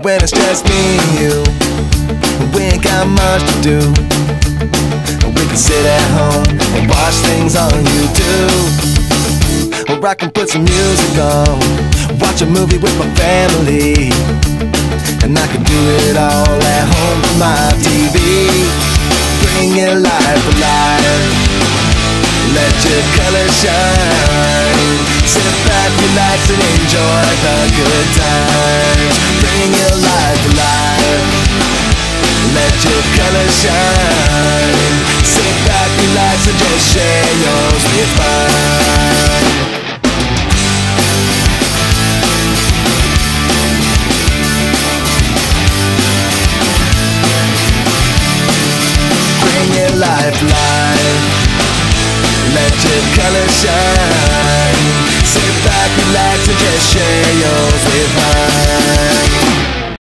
when it's just me and you, we ain't got much to do. We can sit at home and watch things on YouTube, or I can put some music on, watch a movie with my family, and I can do it all at home from my TV. Bring it life alive, let your colors shine. Sit back, relax, and enjoy the good times. Bring your life alive, let your colors shine. Sit back, relax, and just share yours with mine. Bring your life alive, let your colors shine. Sit back, relax, and just share